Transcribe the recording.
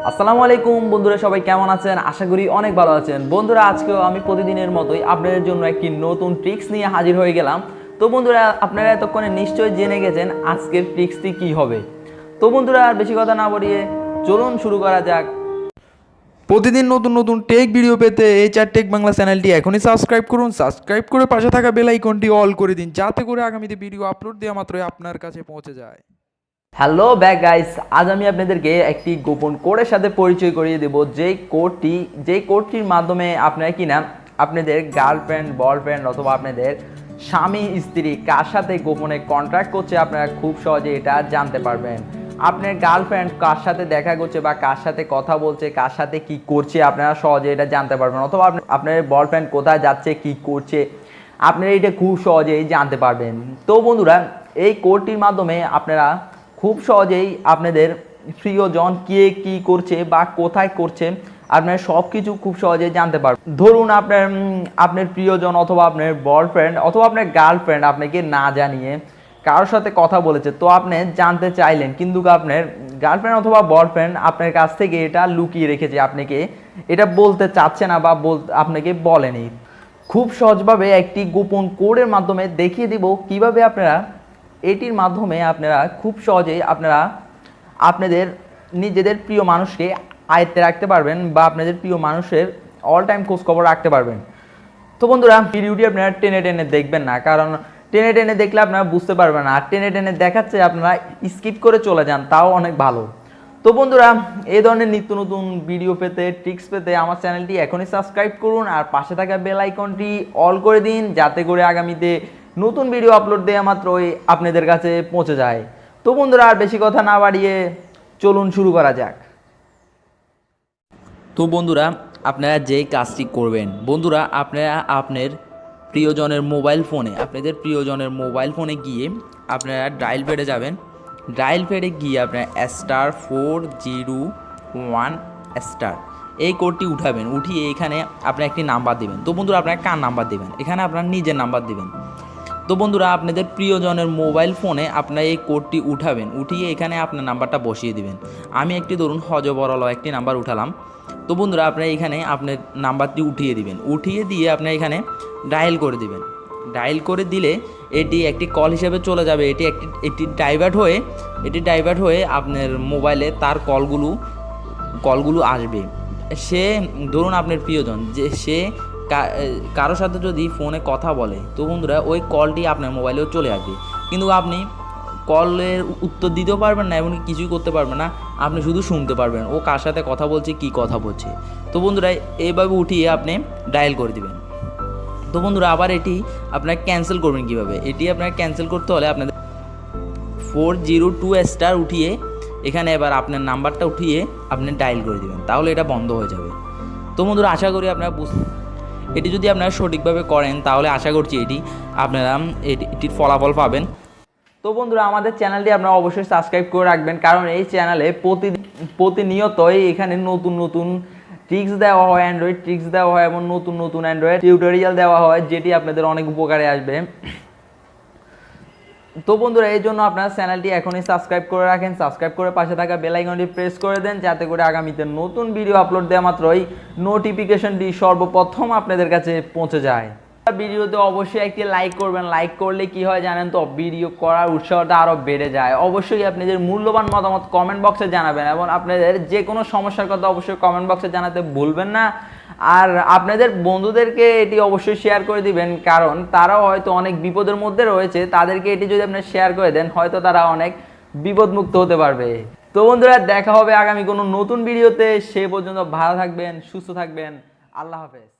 আসসালামু আলাইকুম বন্ধুরা, সবাই কেমন আছেন? আশা করি অনেক ভালো আছেন। বন্ধুরা, আজকেও আমি প্রতিদিনের মতোই আপনাদের জন্য একটি নতুন ট্রিক্স নিয়ে হাজির হয়ে গেলাম। তো বন্ধুরা, আপনারা এতক্ষণে নিশ্চয়ই জেনে গেছেন আজকের ট্রিক্সটি কী হবে। তো বন্ধুরা, আর বেশি কথা না বাড়িয়ে চলুন শুরু করা যাক। প্রতিদিন নতুন নতুন টেক ভিডিও পেতে এই টেক বাংলা চ্যানেলটি এখনই সাবস্ক্রাইব করুন। সাবস্ক্রাইব করে পাশে থাকা বেল আইকনটি অল করে দিন, যাতে করে আগামীতে ভিডিও আপলোড দেওয়া মাত্রই আপনার কাছে পৌঁছে যায়। হ্যালো ব্যাক গাইস, আজ আমি আপনাদেরকে একটি গোপন কোডের সাথে পরিচয় করিয়ে দেব। যেই কোডটির মাধ্যমে আপনারা কিনা আপনাদের গার্লফ্রেন্ড, বয়ফ্রেন্ড অথবা আপনাদের স্বামী, স্ত্রী কার সাথে গোপনে কন্ট্রাক্ট করছে আপনারা খুব সহজে এটা জানতে পারবেন। আপনার গার্লফ্রেন্ড কার সাথে দেখা করছে বা কার সাথে কথা বলছে, কার সাথে কি করছে আপনারা সহজে এটা জানতে পারবেন। অথবা আপনার বয়ফ্রেন্ড কোথায় যাচ্ছে, কি করছে, আপনারা এটা খুব সহজেই জানতে পারবেন। তো বন্ধুরা, এই কোডটির মাধ্যমে আপনারা খুব সহজেই আপনাদের প্রিয়জন কে কী করছে বা কোথায় করছে আপনারা সব কিছু খুব সহজেই জানতে পারবেন। ধরুন আপনার প্রিয়জন অথবা আপনার বয়ফ্রেন্ড অথবা আপনার গার্লফ্রেন্ড আপনাকে না জানিয়ে কারোর সাথে কথা বলেছে, তো আপনি জানতে চাইলেন, কিন্তু আপনার গার্লফ্রেন্ড অথবা বয়ফ্রেন্ড আপনার কাছ থেকে এটা লুকিয়ে রেখেছে, আপনাকে এটা বলতে চাচ্ছে না বা আপনাকে বলেনি। খুব সহজভাবে একটি গোপন কোডের মাধ্যমে দেখিয়ে দিব কিভাবে আপনারা এটির মাধ্যমে আপনারা খুব সহজেই আপনাদের নিজেদের প্রিয় মানুষকে আয়ত্তে রাখতে পারবেন বা আপনাদের প্রিয় মানুষের অল টাইম খোঁজখবর রাখতে পারবেন। তো বন্ধুরা, ভিডিওটি আপনারা টেনে টেনে দেখবেন না, কারণ টেনে টেনে দেখলে আপনারা বুঝতে পারবেন না। আর টেনে টেনে দেখাচ্ছে আপনারা স্কিপ করে চলে যান, তাও অনেক ভালো। তো বন্ধুরা, এই ধরনের নিত্য নতুন ভিডিও পেতে, ট্রিক্স পেতে আমার চ্যানেলটি এখনই সাবস্ক্রাইব করুন আর পাশে থাকা বেল আইকনটি অল করে দিন, যাতে করে আগামীতে নতুন ভিডিও আপলোড দেওয়া মাত্রই আপনাদের কাছে পৌঁছে যায়। তো বন্ধুরা, আর বেশি কথা না বাড়িয়ে চলুন শুরু করা যাক। তো বন্ধুরা, আপনারা যেই কাজটি করবেন, বন্ধুরা আপনারা আপনাদের প্রিয়জনের মোবাইল ফোনে গিয়ে আপনারা ডায়াল প্যাডে যাবেন। ডায়াল প্যাডে গিয়ে আপনারা *401# এই কোডটি উঠাবেন। উঠিয়ে এখানে আপনার একটি নাম্বার দেবেন। তো বন্ধুরা, আপনারা কার নাম্বার দেবেন? এখানে আপনার নিজের নাম্বার দেবেন। তো বন্ধুরা, আপনাদের প্রিয়জনের মোবাইল ফোনে আপনারা এই কোডটি উঠাবেন। উঠিয়ে এখানে আপনার নাম্বারটা বসিয়ে দিবেন। আমি একটি ধরুন হজবরল একটি নাম্বার উঠালাম। তো বন্ধুরা, আপনারা এখানে আপনার নাম্বারটি উঠিয়ে দিবেন। উঠিয়ে দিয়ে আপনারা এখানে ডায়াল করে দিবেন। ডায়াল করে দিলে এটি একটি কল হিসেবে চলে যাবে। এটি ডাইভার্ট হয়ে আপনার মোবাইলে তার কলগুলো আসবে। সে ধরুন আপনার প্রিয়জন, যে সে কারোর সাথে যদি ফোনে কথা বলে, তো বন্ধুরা ওই কলটি আপনার মোবাইলেও চলে আসবে, কিন্তু আপনি কলের উত্তর দিতেও পারবেন না এবং কিছুই করতে পারবেন না। আপনি শুধু শুনতে পারবেন ও কার সাথে কথা বলছে, কি কথা বলছে। তো বন্ধুরা, এইভাবে উঠিয়ে আপনি ডায়াল করে দিবেন। তো বন্ধুরা, আবার এটি আপনারা ক্যান্সেল করবেন কীভাবে? এটি আপনারা ক্যান্সেল করতে হলে আপনাদের 402# উঠিয়ে এখানে এবার আপনার নাম্বারটা উঠিয়ে আপনি ডায়াল করে দেবেন, তাহলে এটা বন্ধ হয়ে যাবে। তো বন্ধুরা, আশা করি আপনারা এটি যদি আপনারা সঠিকভাবে করেন, তাহলে আশা করছি আপনারা এটির ফলাফল পাবেন। তো বন্ধুরা, আমাদের চ্যানেলটি আপনারা অবশ্যই সাবস্ক্রাইব করে রাখবেন, কারণ এই চ্যানেলে প্রতিনিয়তই এখানে নতুন নতুন ট্রিক্স দেওয়া হয়, অ্যান্ড্রয়েড ট্রিক্স দেওয়া হয় এবং নতুন নতুন অ্যান্ড্রয়েড টিউটোরিয়াল দেওয়া হয়, যেটি আপনাদের অনেক উপকারে আসবে। তো বন্ধুরা, এই জন্য আপনারা চ্যানেলটি এখনই সাবস্ক্রাইব করে রাখেন। সাবস্ক্রাইব করে পাশে থাকা বেল আইকনটি প্রেস করে দেন, যাতে করে আগামীতে নতুন ভিডিও আপলোড দেওয়া মাত্রই নোটিফিকেশনটি সর্বপ্রথম আপনাদের কাছে পৌঁছে যায়। ভিডিওতে অবশ্যই একটি লাইক করবেন। লাইক করলে কি হয় জানেন তো? ভিডিও করার উৎসাহটা আরও বেড়ে যায়। অবশ্যই আপনাদের মূল্যবান মতামত কমেন্ট বক্সে জানাবেন এবং আপনাদের যে কোনো সমস্যার কথা অবশ্যই কমেন্ট বক্সে জানাতে ভুলবেন না। আর আপনাদের বন্ধুদেরকে এটি অবশ্যই শেয়ার করে দিবেন, কারণ তারাও হয়তো অনেক বিপদের মধ্যে রয়েছে। তাদেরকে এটি যদি আপনি শেয়ার করে দেন, হয়তো তারা অনেক বিপদমুক্ত হতে পারবে। তো বন্ধুরা, দেখা হবে আগামী কোনো নতুন ভিডিওতে। সে পর্যন্ত ভালো থাকবেন, সুস্থ থাকবেন। আল্লাহ হাফেজ।